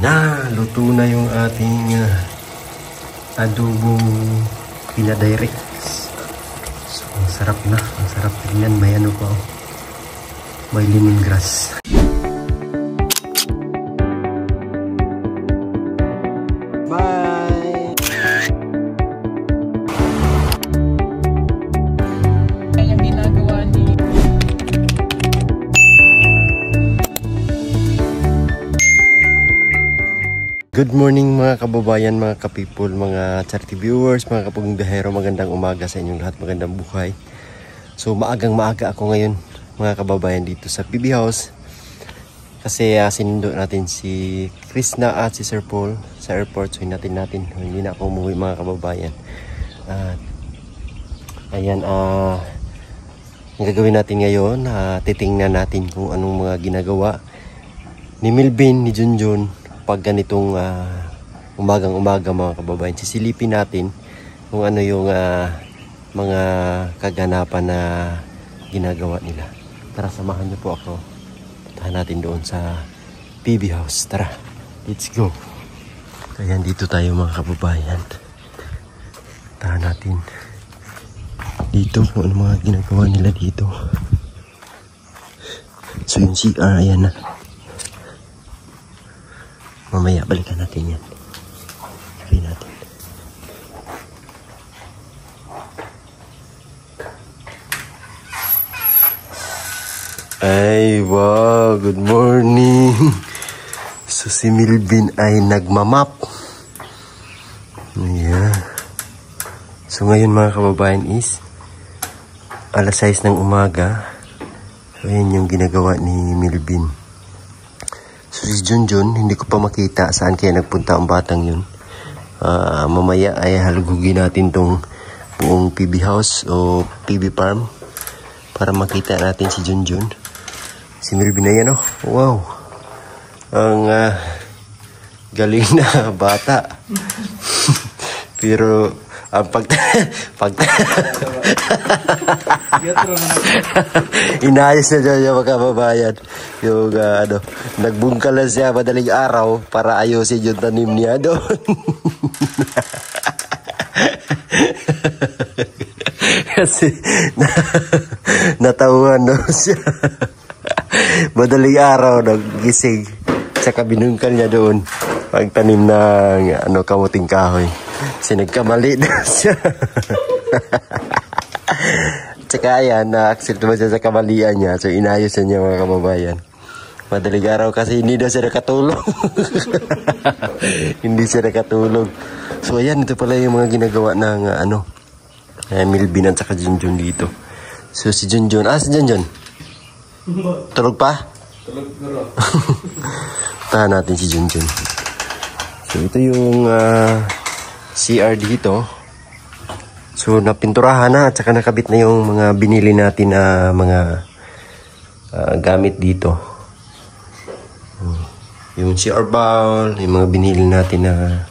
na, luto na yung ating adobong pinadirect. So, ang sarap na. Ang sarap tingnan. May ano pa, may lemongrass. Bye! Ang ginagawa ni Good morning mga kababayan, mga kapipol, mga charity viewers, mga kapunggahero. Magandang umaga sa inyong lahat, magandang buhay. So maagang maaga ako ngayon mga kababayan dito sa PB House. Kasi sinundo natin si Krishna at si Sir Paul sa airport. So hinatid natin, hindi na ako umuwi mga kababayan. Ayan, ang gagawin natin ngayon, titingnan natin kung anong mga ginagawa ni Melvin, ni Junjun pag ganitong umagang-umaga mga kababayan. Sisilipin natin kung ano yung mga kaganapan na ginagawa nila. Tara, samahan niyo po ako. Puntahan natin doon sa PB House. Tara, let's go. Ayan, dito tayo mga kababayan. Puntahan natin dito kung ano mga ginagawa nila dito. So yung CR, ayan na. Mamaya balikan natin yan. Sabi natin. Ay, wow, good morning. So si Melvin ay nagmamap. Ayan. So ngayon mga kababayan is alas 6 ng umaga. So ayan yung ginagawa ni Melvin. So si Junjun, hindi ko pa makita saan kaya nagpunta ang batang yun. Mamaya ay halugugin natin tong buong PB House o PB Farm para makita natin si Junjun. Si Melvin na yan, oh. Wow. Ang galing na bata. Pero ang inayos na dyan yung mga kababayan. Yung nagbungkal na siya madaling araw para ayusin yung tanim niya doon. Kasi natauhan daw siya. Madaling araw nagising. Saka binungkal niya doon pagtanim ng kamuting kahoy. Kasi nagkamali na siya. Tsaka ayan, na-accept naman siya sa kamalian niya. So inayos niya mga kababayan. Madaling araw kasi hindi na siya nakatulog. Hindi siya nakatulog. So ayan, ito pala yung mga ginagawa ng Melvin at saka Junjun dito. So si Junjun, si Junjun? Tulog pa? Tulog pero. Tahan natin si Junjun. So ito yung CR dito. So napinturahan na at saka nakabit na yung mga binili natin na mga gamit dito. Yung CR bowl, yung mga binili natin na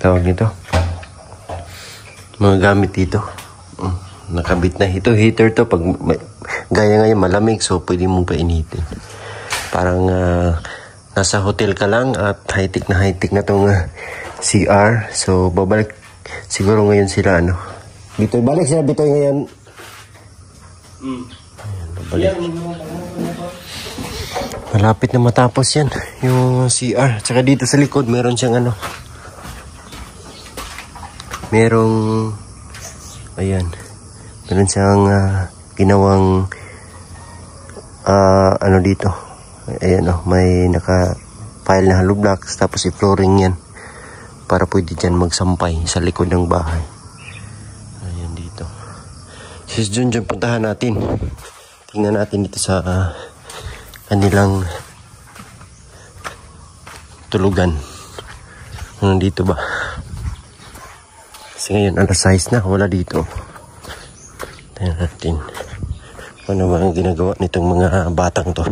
tawag nito. Mga gamit dito. Nakabit na. Ito heater to. Pag gaya ngayon malamig, so pwede mong painitin. Parang nasa hotel ka lang at high-tech na tong CR. So babalik siguro ngayon sila Bitoy, balik sila Bitoy ngayon. Ayan, babalik. Malapit na matapos yan yung CR. Tsaka dito sa likod meron siyang merong ayan, meron siyang ginawang dito. Ayan may naka-file na hollow blocks tapos i-flooring yan para pwede dyan magsampay sa likod ng bahay. Ayan dito. Sis Junjun, puntahan natin. Tingnan natin dito sa kanilang tulugan. Nandito ba? Kasi ngayon alas 6 na, wala dito. Tingnan natin ano ba ang ginagawa nitong mga batang to.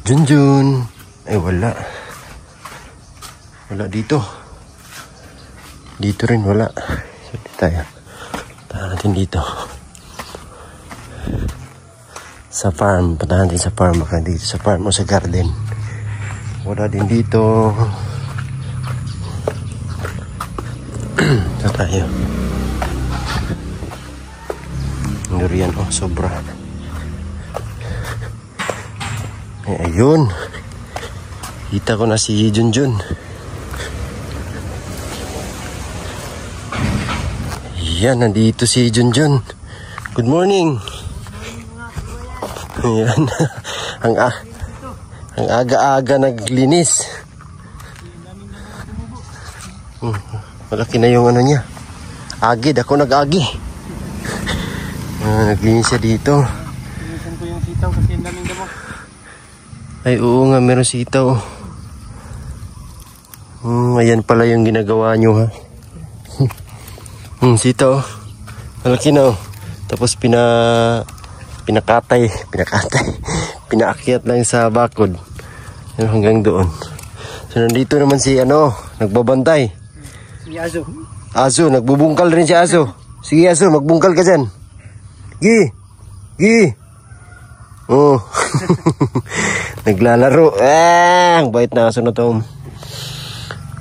Junjun. Ay wala. Wala dito. Dito rin wala. Dito tayo. Tahan natin dito. sa farm. Punta natin sa farm. Baka dito sa farm o sa garden. Wala din dito. Ito tayo. Durian, oh, sobra. Ayun. Kita ko na si Junjun. Yan, nandito si Junjun. Good morning. Yan. ang aga-aga naglinis. Malaki na yung ano niya. Agid, ako nag-agi. Naglinis siya dito. Linisan ko yung sitaw kasi ang daming damo. Ay, oo nga, meron sitaw. Ayan pala yung ginagawa nyo, ha. Sitaw. Malaki na, oh. Tapos pinakatay. Pinaakyat lang sa bakod. Hanggang doon. So, nandito naman si, nagbabantay. Si Azo. Azo, nagbubungkal rin si Azo. Sige, Azo, magbungkal ka dyan. Gi. Oh. Naglalaro. Ang bait na aso na to.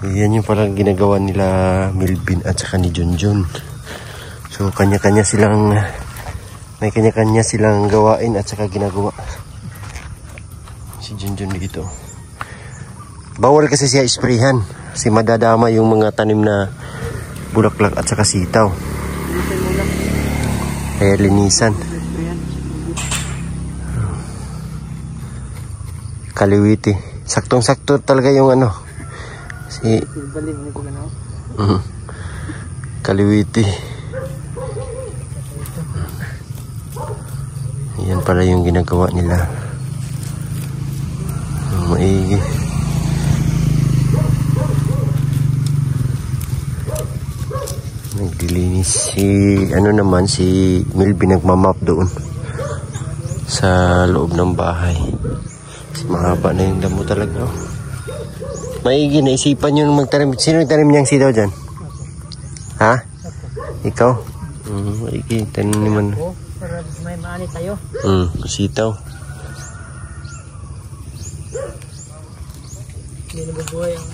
Yan yung palang ginagawa nila Melvin at saka ni Junjun. So kanya-kanya silang may kanya-kanya silang gawain at saka ginagawa. Si Junjun dito. Bawal kasi siya isprayhan kasi madadama yung mga tanim na bulaklak at saka sitaw. Kaya linisan. Kaliwiti. Saktong-sakto talaga yung si kaliwiti. Yan pala yung ginagawa nila. Maigi. Naglilinis si Melvin, nagmamap doon sa loob ng bahay. Mahaba na yung damo talaga. Maigi, naisipan nyo magtanim. Sino nagtanim niyang sitaw dyan? Ha? Ikaw? Maigi, tanim naman. Para may maani tayo. Sitaw. Hindi nabubuhay ang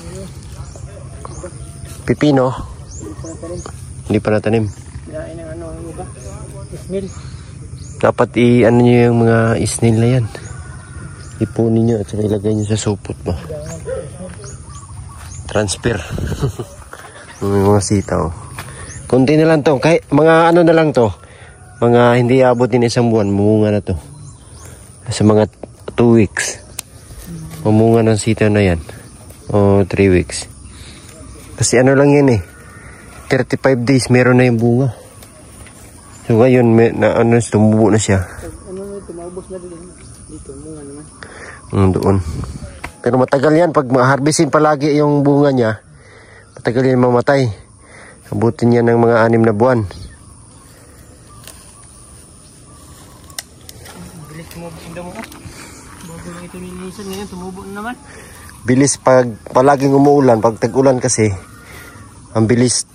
Pipino? Hindi pa natanim. Kinain ng ang iba. Ismail. Dapat nyo yung mga isnail na yan. Ipunin nyo at saka ilagay nyo sa supot ba. Transfer. Mga sitaw. Kunti na lang to. Kahit mga na lang to. Mga hindi abot din isang buwan. Mamunga na to. Sa mga 2 weeks. Mamunga ng sitaw na yan. O 3 weeks. Kasi lang yan 35 days meron na yung bunga. So ngayon tumubo na siya. Tumaubos na dito. Bunga naman. Doon. Pero matagal yan. Pag harvestin palagi yung bunga niya, matagal yan mamatay. Abutin niya ng mga 6 na buwan. Bilis tumubo yung damo. Bago lang ito nilinisan ngayon, tumubo na naman. Bilis pag palaging umuulan. Pag tag-ulan kasi, ang bilis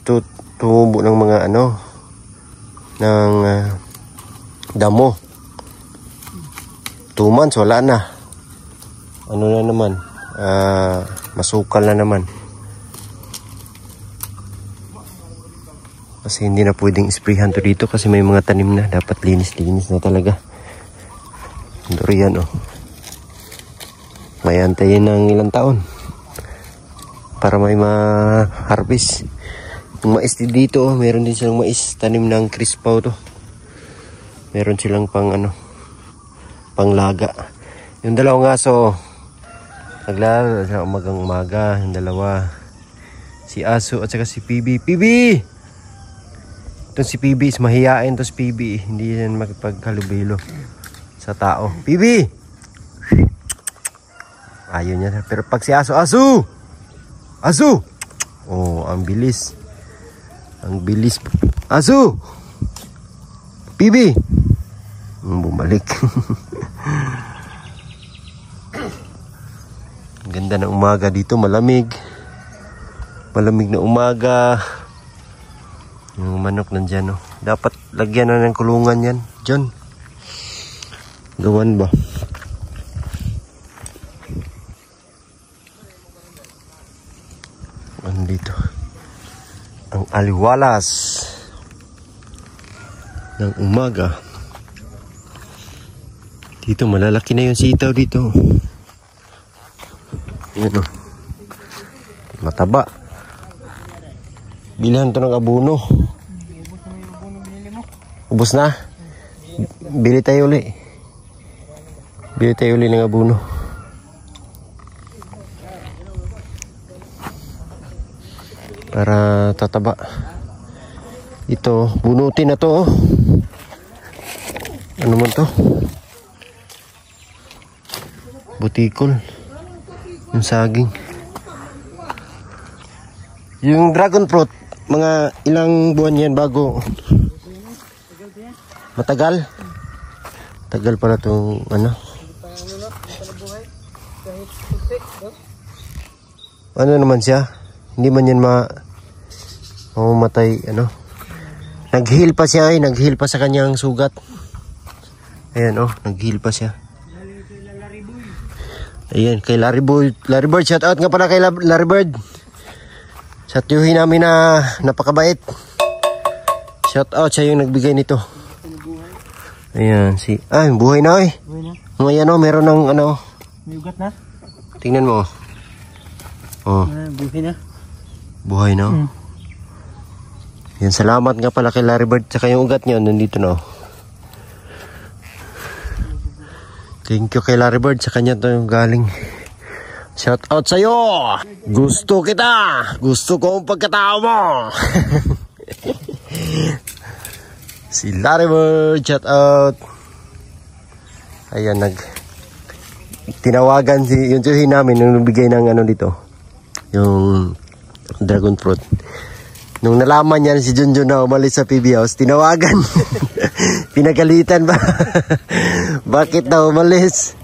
tumubo ng mga ng damo. 2 months, wala na. Na naman, masukal na naman. Kasi hindi na pwedeng sprayhan to dito kasi may mga tanim na. Dapat linis-linis na talaga. Durian may antayin ng ilang taon para may ma-harvest. Yung mais dito, meron din silang mais. Tanim ng crispaw to. Meron silang panglaga. Yung dalawang aso, naglaro sa umagang-umaga. Yung dalawa, si Aso at saka si PB. PB! Itong si PB is mahiyain to si PB. Hindi yan makipaghalubilo sa tao. PB! Ayaw niya. Pero pag si Aso, Aso! Aso! Oh, ang bilis. Ang bilis. Aso! PB! Bumalik. Ganda ng umaga dito, malamig. Malamig na umaga. Yung manok nandyan, Dapat lagyan na ng kulungan yan, John. Gawan ba? Andito ang aliwalas ng umaga. Dito malalaki na yung sitaw dito. Yan o. Mataba. Bilhan to ng abono. Ubus na? Bili tayo uli. Bili tayo uli ng abono. Para tataba. Ito, bunutin na to. Ano man to? Butikol. Yung saging. Yung dragon fruit, mga ilang buwan yan bago matagal. Tagal pala itong ano. Ano naman siya? Hindi man yan mamamatay ano. Nag-heal pa siya eh. Nag-heal pa sa kanyang sugat. Ayan oh, nag-heal pa siya. Ayan, kay Larry Bird. Larry Bird, shout out nga pala kay Larry Bird. Sa tiyuhin namin na napakabait. Shout out siya yung nagbigay nito. Ayan, buhay na eh. Buhay na. Ayan oh, meron ng ano. May ugat na. Tingnan mo. Oh. Buhay na. Buhay na. Yan, salamat nga pala kay Larry Bird. Tsaka yung ugat niya, nandito na. Thank you kay Larry Bird. Sa kanya to yung galing. Shout out sa'yo! Gusto kita! Gusto ko ang pagkatao mo! Si Larry Bird, shout out! Ayan, tinawagan yung tiyuhin namin nung bigay ng ano dito. Yung dragon fruit. Nung nalaman niya si Junjun na umalis sa PB House, tinawagan. Pinagalitan ba? Bakit daw umalis?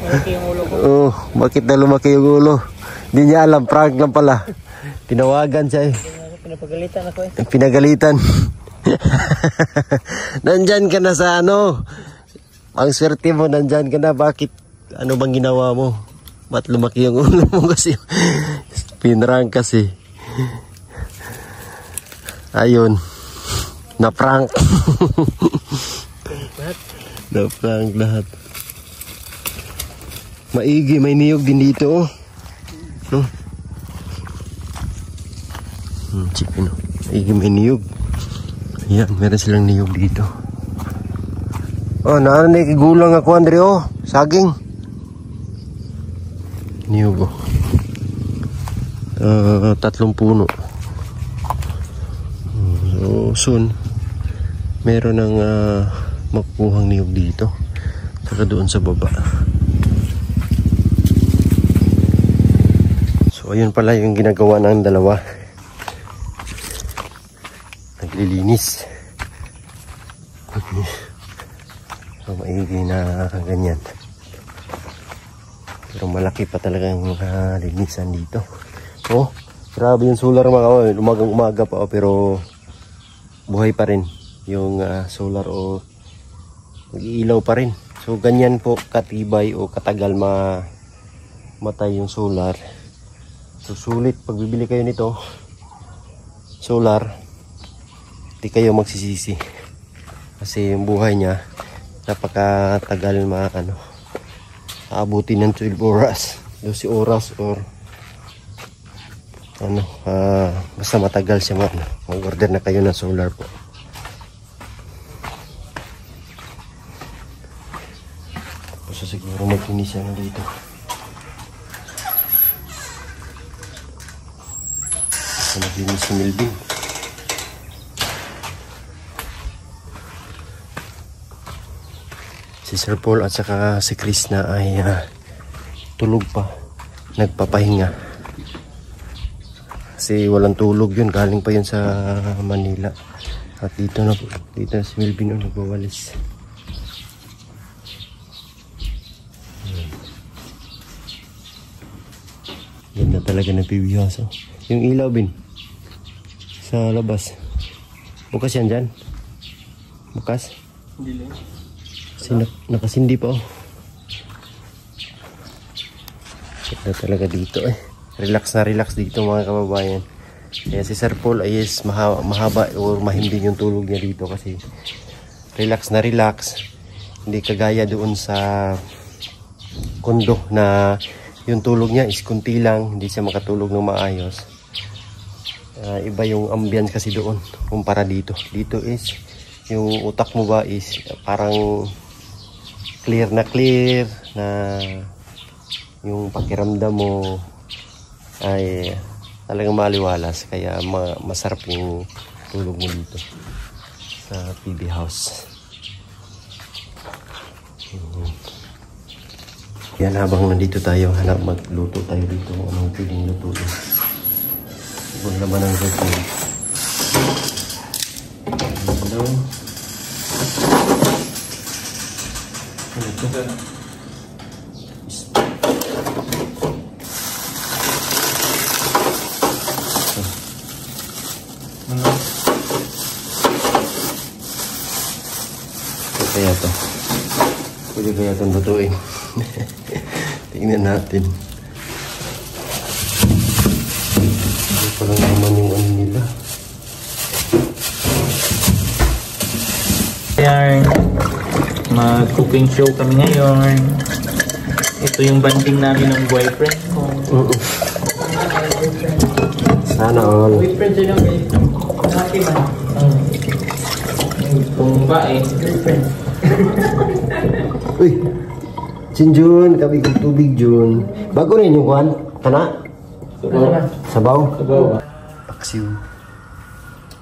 Lumaki yung ulo ko. Oh, bakit daw lumaki yung ulo? Hindi niya alam, prank lang pala. Tinawagan siya eh. Pinapagalitan ako eh. Pinagalitan. Nandyan ka na sa ano. Ang swerte mo, nandyan ka na. Bakit? Ano bang ginawa mo? Ba't lumaki yung ulo mo kasi? Pinrang kasi. Ayun. Na-prank. Na-prank lahat. Maigi, may niyog din dito. No? Chicken. Maigi, may niyog. Ayan, meron silang niyog dito. Oh, nakigulang ako, Andre. Oh, saging. Niyog. Oh. 3 puno. So, soon, meron ng makukuhang niyog dito. Saka doon sa baba. So, ayun pala yung ginagawa ng dalawa. Naglilinis. So, maigi na ganyan. Pero malaki pa talagang linisan dito. Oh, grabe yung solar mga umagang-umaga pa pero buhay pa rin yung solar o mag-iilaw pa rin. So ganyan po katibay o katagal matay yung solar. So sulit pag bibili kayo nito solar, di kayo magsisisi kasi yung buhay niya napakatagal aabutin ng 12 oras 12 oras or basta matagal siya mag-order na kayo ng solar po. So siguro mag-finish siya na dito. So mag-finish si Melvin. Si Sir Paul at saka si Chris na ay tulog pa, nagpapahinga. Kasi walang tulog yun, galing pa yun sa Manila. At dito na si Melvin nagwawalis. Ganda talaga ng PB House. Yung ilaw bin sa labas. Bukas yan dyan? Bukas? Hindi lang. Kasi nakasindi pa oh. Check na talaga dito eh. Relax na relax dito mga kababayan. Kaya si Sir Paul ay is mahaba o mahimbing yung tulog niya dito kasi relax na relax. Hindi kagaya doon sa kondo na yung tulog niya is kunti lang, hindi siya makatulog ng maayos. Iba yung ambience kasi doon kumpara dito. Dito is yung utak mo ba is parang clear na yung pakiramdam mo ay talagang maliwalas, kaya masarap yung tulog mo dito sa PB House. Yan, habang nandito tayo, hanap magluto tayo dito. Anong pwedeng lutuin? Ibang naman ang luto. Hello. Ano ito? Kaya ito. Pwede kaya itong lutuin. Tingnan natin. Hindi pa lang naman yung ano nila. Ayan, mag-cooking show kami ngayon. Ito yung banding namin ng boyfriend ko. Sana all. Boyfriend sila guys. Happy man. Kung ba eh, girlfriend. Uy, Sinjun, kabig tubig Jun. Bago rin yung kuhan. Tana? Sabaw? Sabaw. Paksiw.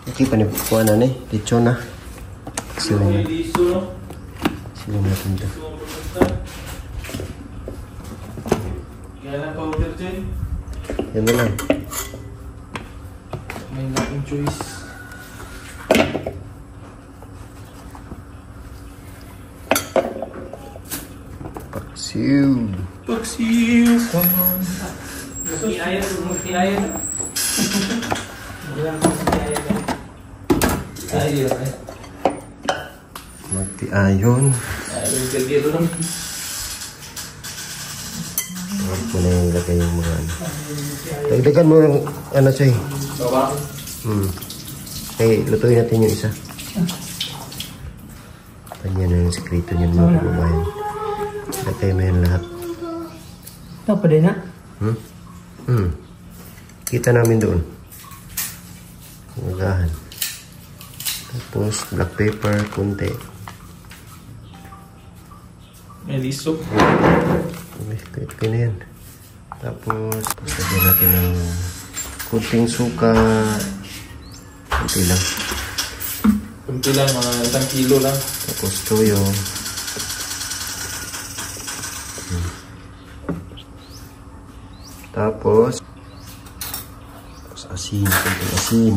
Okay pa ni kuhan na eh. Lechon na. Paksiw na. Paksiw natin ito. Yan na lang. May laking choice. Paksiw. Paksiw. Come on. Mag-iayan. Mag-iayan. Magtiayon. Huwag mo na yung ilagay yung mga ano. Dagdagan mo ng ano siya eh. Okay, lutuin natin yung isa. Kanya na yung sekreto niyan mga kababayan. Lagay mo yan lahat. Ito pa din na? Kita namin doon. Magahan. Tapos black pepper, kunti. May lisok. Okay na yan. Tapos lagyan natin ng kunting suka. Kunti lang. Kunti lang, mga 1 kilo lang. Tapos toyo. Tapos asin, kunting asin.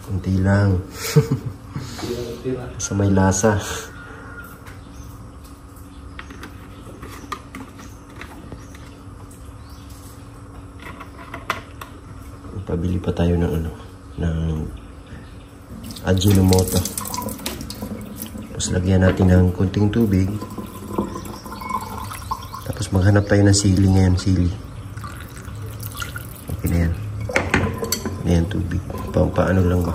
Kunti lang. Sa may lasa. Pabili pa tayo ng ano, ng Ajinomoto. Tapos lagyan natin ng kunting tubig. Tapos maghanap tayo ng sili ngayon, sili. Okay na yan. Ayan, tubig. Paano lang ba?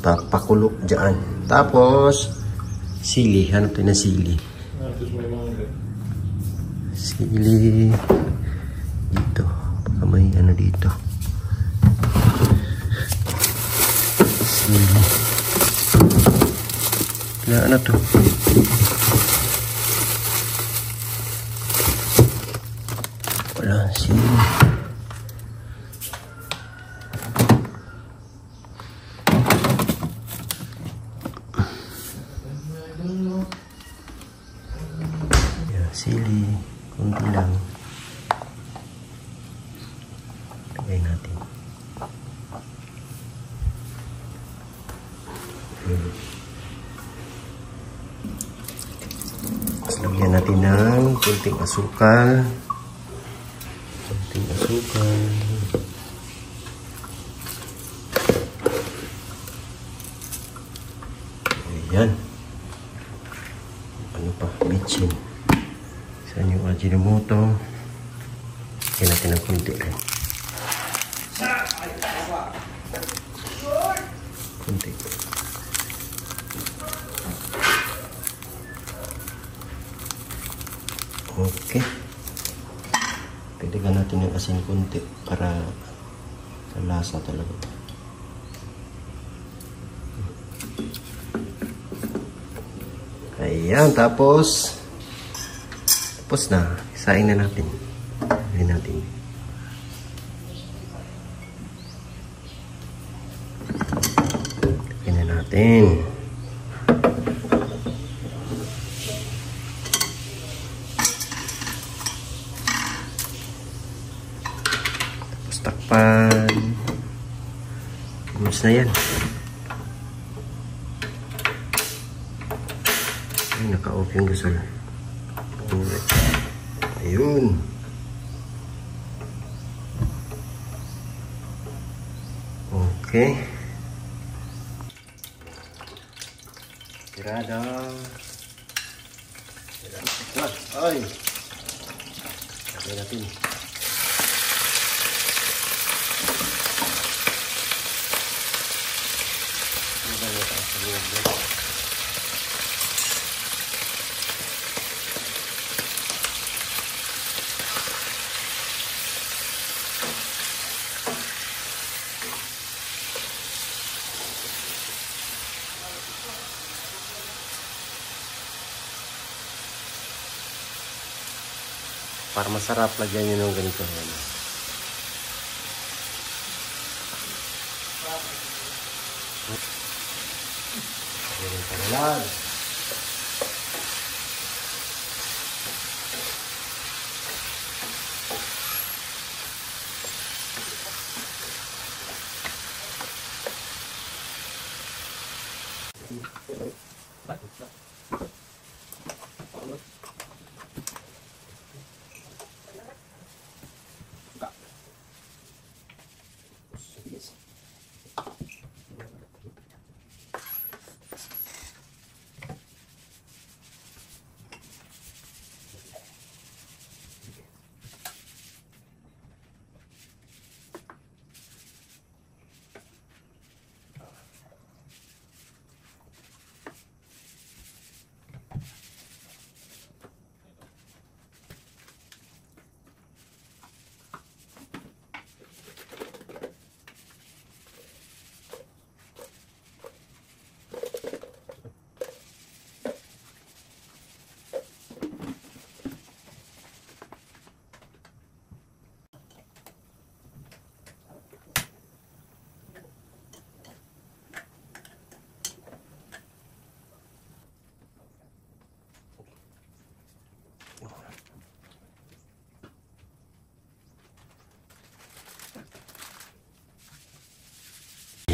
Papakulok dyan. Tapos sili, hanap tayo ng sili. Sili dito. Baka may ano dito. Sili. Kailangan na to. Wala sili. Sili, kunti lang. Lagay natin. Tapos lagyan natin ng kunting asukal. Kunting asukal. pa, bitchin. Saan yung Ajinomoto? Lagyan natin ng kunti rin. Kunti. Okay. Pwede natin yung asin kunti para sa lasa talaga. Ayan, tapos na. Isain na natin. Ayan natin. Ayan na natin. Tapos takpan. Gumus na yan. Ay, naka-off yung gasol. Ayun. Okay. Tirada. Ay. Lagyan natin. Ano ba yung taas sa loob na? Para masarap, lagyan nyo ng ganito. Lagyan ng panalag.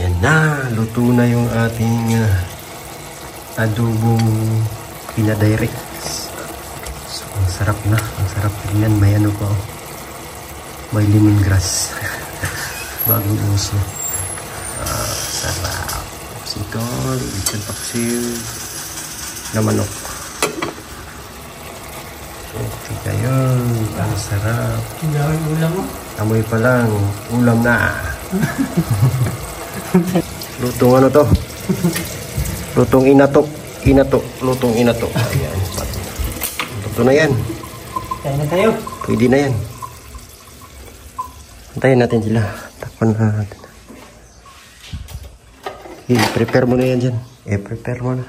Yan na, luto na yung ating adobong pinadirect. So, ang sarap na. Ang sarap tingnan. May ano pa, oh. May lemongrass. Bagong uso. Sarap. Sintol, ikan paksiw na manok. Okay kayo. Ang sarap. Ulam mo? Amoy pa lang. Ulam na. Lutong ano to? Lutong inato. Lutong inato. Ayan. Luto na yan. Kaya na tayo. Pwede na yan. Antayin natin sila. Takpan na natin. I-prepare mo na yan dyan. I-prepare mo na.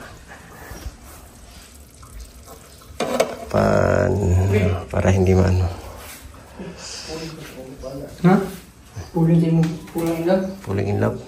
Para hindi maano. Ha? Puling in love? Pulling in love.